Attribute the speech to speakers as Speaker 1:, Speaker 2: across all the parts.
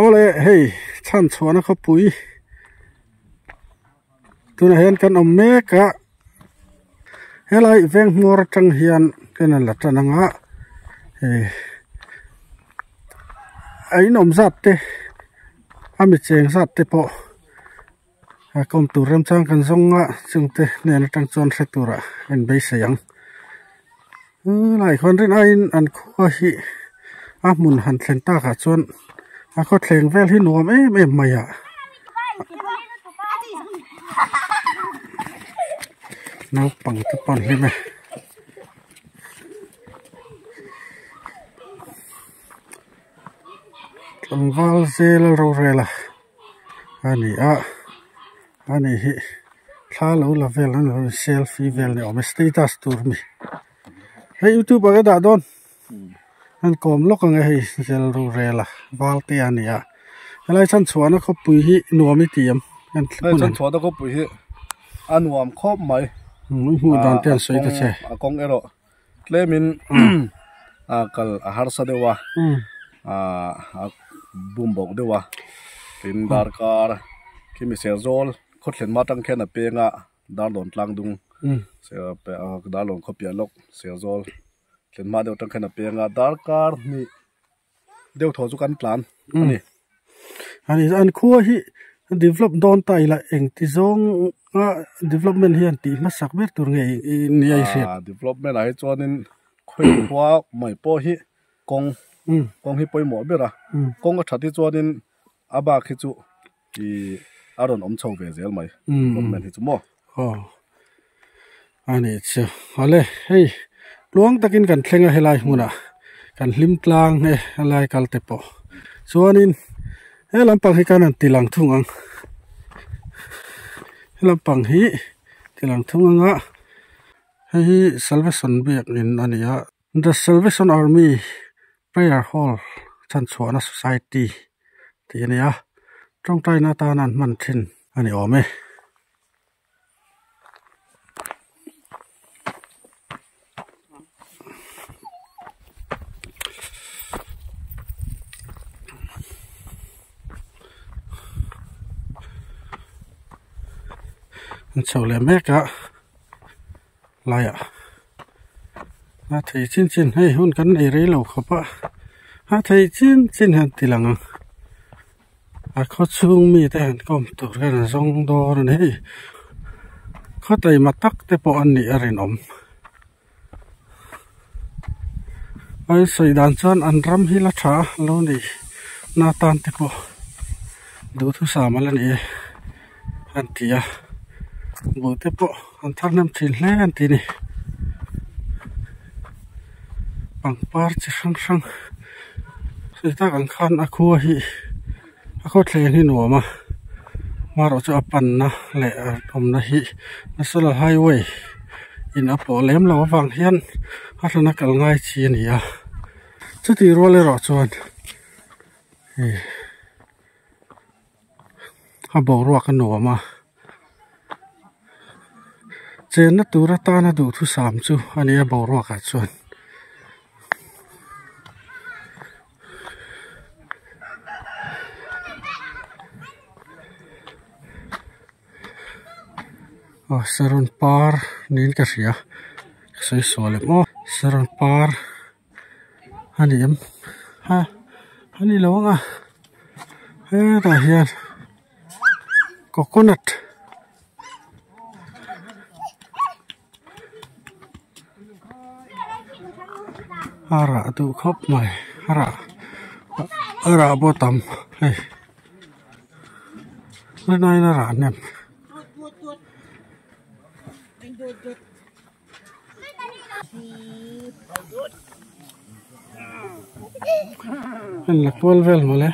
Speaker 1: ole hey chan chuana kho pui tuna hian kan om meka helai veng mor tang hian kana la tananga ai nom zat te ami cheng zat te po kom tu ram chang kan zonga chungte nen tang chon setura en be sayang lai khon rin ain an kho hi a mun han thlen ta kha chon a kho thleng vel hi nuam em maya nau pang te pon hi me tlong val zel ro rela ani hi thla lo la vel an selfie vel ne om status tur mi hey youtube aga da don an kom lok anga hei zel ro rela val te ania helai chan chuana kho pui hi nuami tiam an
Speaker 2: chan chuana kho pui hi anuam khop mai
Speaker 1: mu dan ten soi ta che
Speaker 2: akong ero tlemin akal ahar sa dewa bumbok dewa tin darkar kimi sezol khotlen matang khena penga darlon tlangdung se pe darlon khopia lok sezol tlen ma deu tang khena penga darkar ni deu tho chu kan plan
Speaker 1: ani an khuwa hi develop don tai la eng ti zong development hian ti ma sak ber tur nge ni ai se
Speaker 2: development ai chuanin khoi khwa mai po hi kong hi poimo bera kong a thati chuanin aba khi chu i aron om chho ve zel mai development hi chu mo
Speaker 1: ani che hale hei luang takin kan thlenga helai hmuna kan hlim tlang he helai kalte po chuanin he lampang hi kan an tilang thungang lampang hi tilang thunganga hei Salvation biak in ania the Salvation Army prayer hall chan chuana society ti ania trong tai na ta nan man thin ani ome chole meka laya na thei chin hei hun kan ei rei lo khopa ha thei chin han tilanga a kho chung mi te han kom tur kan zong dor nei kho tai matak te po an ni arin om ai soi dan chan an ram hi la tha lo ni na tan te po du thu sa mal ni an tia bộ tiếp bộ anh thắt nam chín lẽ anh tí này bằng par chỉ sang người ta càng khăn aqua hi aqua thề hi nổ mà rồi cho pan na lệ om na hi na sala highway in a po lem lo wang hian ha na kal ngai chi ni ya chu ti ro le ro chuan ha bo ro ka nổ mà chen na tura ta na du thu sam chu ania bo ro ka chuan saron par nin ka ria soi sole mo saron par aniam ha ani longa he ra hian coconut ara tu khop mai ara botam hey nai na ra nem la polvel mole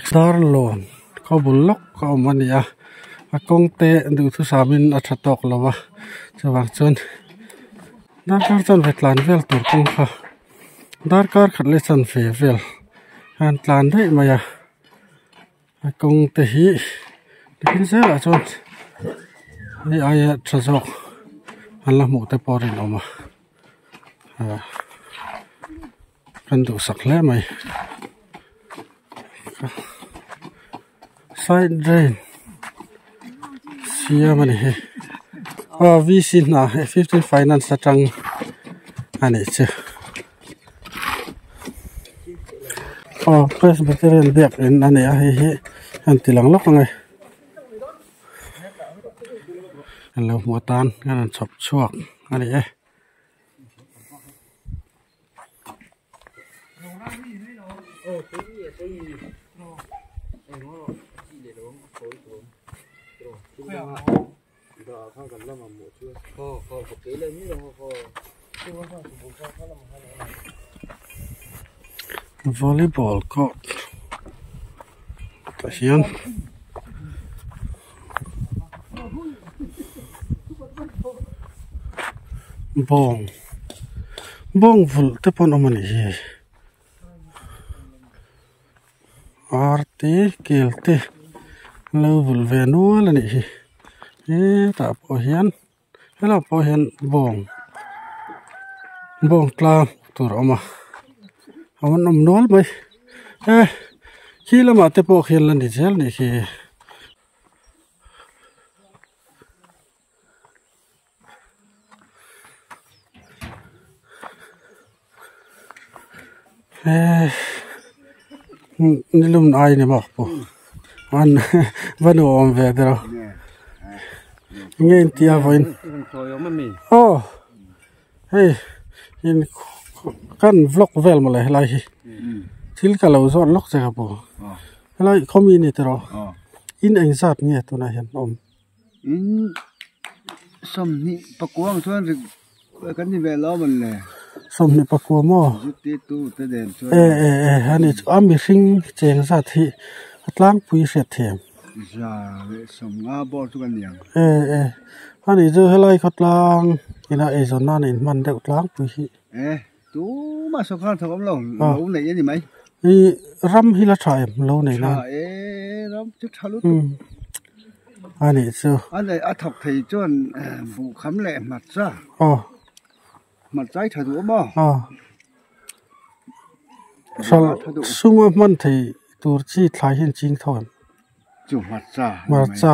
Speaker 1: star lon ko bulok ko mania akong te du thu samin athatok lawa chawang chon darkar chan vetlan vel tur kong kha darkar khatle chan fe vel han tlan dei maya akong te hi lekin se la chon ni aya thajok han la mu te porin oma kan du sak le mai side drain sia mani he VC na 15 finance atang ani che Presbyterian biak in ani a he an tilang lok ngai hello muatan kan chop chuak ani e volleyball court ta hian bong vul te pon omani hi arte kelte lo vul ve nual ani hi ta po hian hello po hian bong tla tur oma awan om nol mai khi lama te po khian lan di chel ni khi nilum ai ne ma po an vanu om ve dro ngen tia voin hey in kan vlog vel ma lai hi thil ka lo zon lok che po lai community ro in exat nge tu na hian om
Speaker 3: in som ni pakuang chuan ri kan ni ve lo man le
Speaker 1: som ni pakua mo
Speaker 3: ti tu te den chuan
Speaker 1: ani ami hring cheng za thi atlang pui se them
Speaker 3: ja le som nga bo chu kan yang
Speaker 1: ani jo helai khatlang ina e zon na in man deuh tlang pui hi
Speaker 3: tu ma so khan thom lo lo nei ni mai
Speaker 1: i ram hi la thaim lo nei na
Speaker 3: ram chu thalu
Speaker 1: ani chu
Speaker 3: anei a thok thei chuan bu kham le mat cha mat chai thadu ma
Speaker 1: sal sunga man thei tur chi thlai hin ching thon
Speaker 3: chu mat cha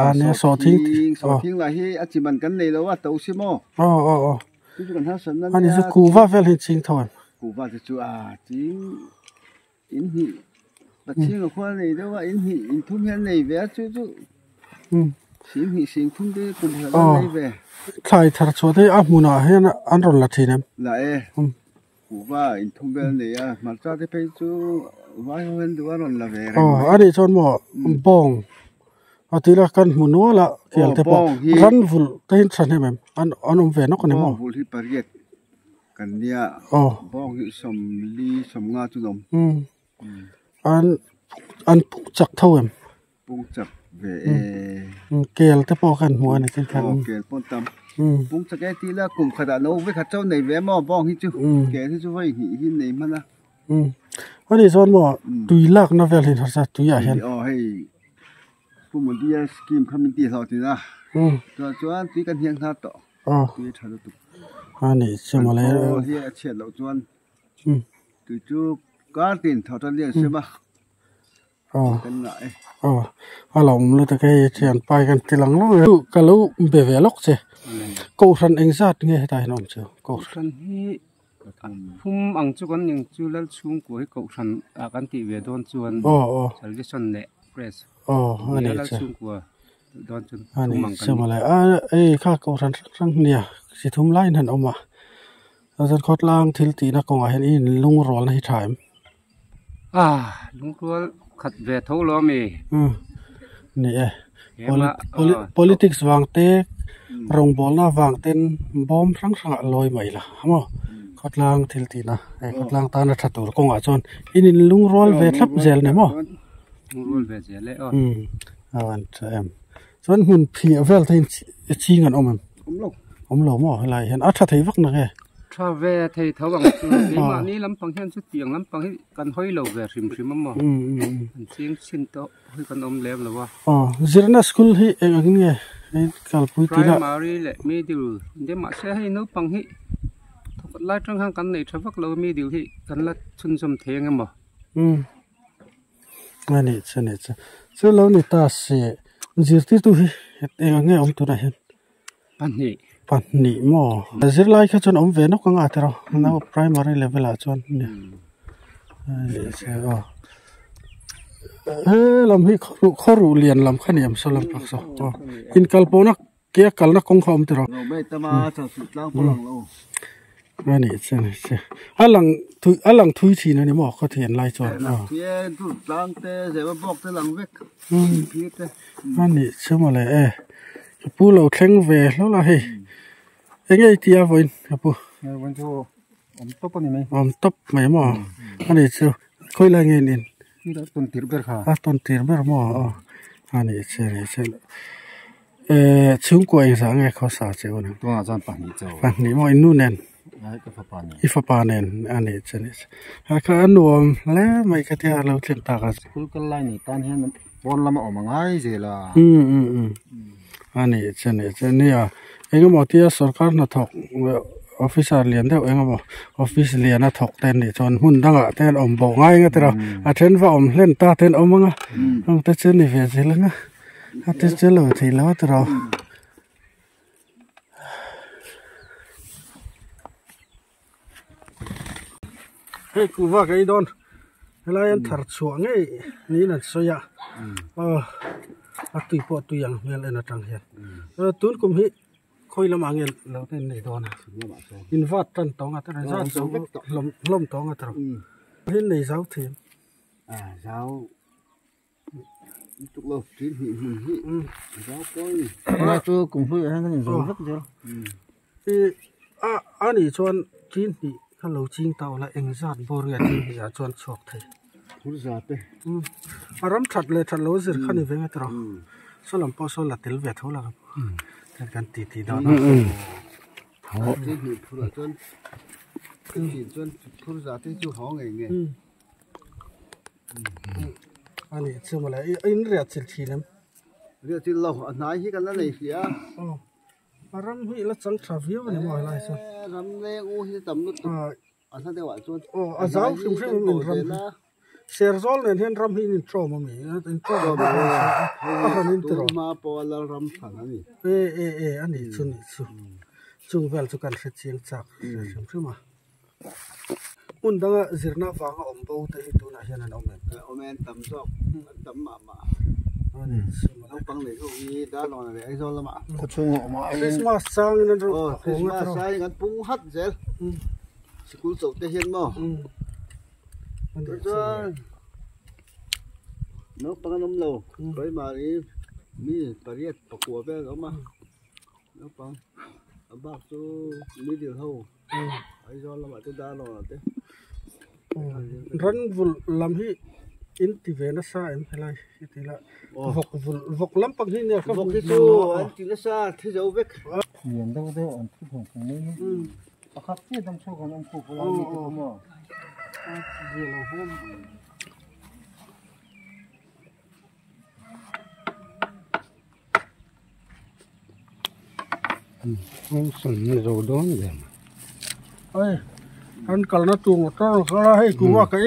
Speaker 1: ani so
Speaker 3: thing la hi a chi man kan nei lo wa to si mo chu kan ha san na
Speaker 1: ani chu ku va vel hin ching thon
Speaker 3: ku va chu ching in hi ta ching ko nei do wa in hi in thum hian nei ve chu xin thum de kun ha nei ve
Speaker 1: khai thar chu de a muna hian an ron la thinem
Speaker 3: la ku va in thum ve nei a ma cha de pe chu wa hen do ron la ve
Speaker 1: ani chon mo bong atila kan hmuno la kial te po ran vul te hin than hem an ve nok ni mo
Speaker 3: vul hi pariet kan nia bong hi som nga chu dom
Speaker 1: an chak thawem
Speaker 3: pung chak ve
Speaker 1: kel te po kan hmu ani chen kan
Speaker 3: kel pon tam pung chak e ti la kum khada no ve kha chau nei ve mo bong hi chu ke hi chu vai hi nei mana
Speaker 1: ani zon mo tui lak na vel hin har sa tui a hian
Speaker 3: hei pum dia scheme committee thau ti na to chuan tui kan hiang tha to tui thadu tu
Speaker 1: ani chemo le
Speaker 3: hi a chet lo chuan tui chu garden thau ta lian se ma kan na
Speaker 1: alom lu ta ke chian pai kan tilang lo ka lo be ve lok che ko ran exat nge tai non chu ko
Speaker 4: ran hi phum ang chu kan ning chu lal chung ko hi ko ran a kan ti ve don chuan salvation le press
Speaker 1: ani
Speaker 4: lal
Speaker 1: che
Speaker 4: chung ko don chun
Speaker 1: ani chemo le kha ko ran rang nia si thum line han oma azan khot lang thil ti na ko a hen in lung rol na hi thaim
Speaker 4: lung rol khat ve tho lo mi
Speaker 1: ni politics wang te rong bol na wang ten bom rang loi mai la hamo khotlang thil ti na khotlang ta na thatur ko nga chon in lung rol ve thlap zel ne mo
Speaker 4: lung rol ve zel le
Speaker 1: awan em chon hun phi vel thein chi ngan om lo mo lai hen a tha thei vak na ge
Speaker 4: travel thei thawang chu ma ni lampang hian chu tiang lampang hi kan hoi lo ve rim mo an ching chin to hoi kan om lem lo wa
Speaker 1: zirna school hi nge kal pui ti la
Speaker 4: primary le middle de ma se hi no pang hi lai trong hang kan nei thavak lo mi dil hi kan la chun som theng emo
Speaker 1: ani chani cha chu lo ni ta se zirti tu hi nge om tu na hen pani mo zir lai kha chon om ve no ka nga tero na primary level a chon ni se lam hi khoru lian lam khaniam solam pak so in kalpona ke kalna kong khom tero
Speaker 3: no be tama cha su tlang polang lo
Speaker 1: ani chani che alang thui thi na ni mo kho thian lai chon
Speaker 3: tie tu tlang te je ba bok te lang vek pi te
Speaker 1: ani chuma le pu lo thleng ve lo la he engei tia voin pu
Speaker 3: wan chu top ni me
Speaker 1: om top mai mo ani chu khoi la nge nin
Speaker 3: ton tir ber kha
Speaker 1: ton tir ber mo ani che chung ko ai sa nge kho sa che won
Speaker 3: to a chan pa ni cho
Speaker 1: pa ni mo inu nen
Speaker 3: ai ka fa pa ni
Speaker 1: ifa pa nen ani che ni ha ka anuam le mai ka tia lo thlem ta ka
Speaker 3: kul kal lai ni tan hen bon lama om ngai je la
Speaker 1: ani che ni a enga mo tia sarkar na thok officer lian deuh enga mo office lian a thok ten ni chon hun danga ten om bo ngai nga tera a then va om hlen ta ten omanga ang ta chen ni ve zelanga a te chelo thei lo tera hey ku va kai don helai an thar chuang ei ni na soya a tui po tu yang mel en atang hian tun kum hi khoi lam angel lo ten nei don in vat tan tong a tan za lom tong a tro hin nei zau them
Speaker 3: zau tục lâu chín hi zau coi na chu cùng với anh cái rồi rất chưa
Speaker 1: ani chuan chin hi hello ching tao la eng zat bor ya tin ya chuan chok thei
Speaker 3: phur za te
Speaker 1: aram that lo zir khani venga tro solam po so la tel ve thola kan ti da
Speaker 3: ho ti hi phur chuan ti chuan phur za te chu ho nge
Speaker 1: ani chumala in ria chil thilem
Speaker 3: ria til lo nai hi kan la nei hia
Speaker 1: aram hi la chang thavio ni mo lai so
Speaker 3: ram le u hi tam nu an ha de wa chuan
Speaker 1: azau sim min ram serzol nen hen ram hi in tro ma mi in tro ma in tro
Speaker 3: ma po la ram phan ani
Speaker 1: ani chung vel chu kan hre chiang chak sim ma un danga zirna wanga ombo te hi tu na hian an
Speaker 3: omen tam jok tam ma ani no pang le hi da lo na le ai zol ma ko chung ma
Speaker 1: Christmas sang in ro
Speaker 3: Christmas sai ngan pung hat zel school chok te hian mo no pang nom lo bai ma ri mi pariat pakua be lo ma no pang abak chu mi dil ho ai zol la ma te da lo na te
Speaker 1: ran vul lam hi in ti ve na sa em helai ti la vok lam pang hi ne kha
Speaker 3: vok hi chu an ti la sa thi zo vek hian đâu đâu an thu thong thong nei pakhat ti dam chu kan om khu la ni tu mo
Speaker 1: je lo hom
Speaker 4: không sẵn rồi đó vậy
Speaker 1: ơi ăn cẩn nó tuồng to ra hay cũngว่าcái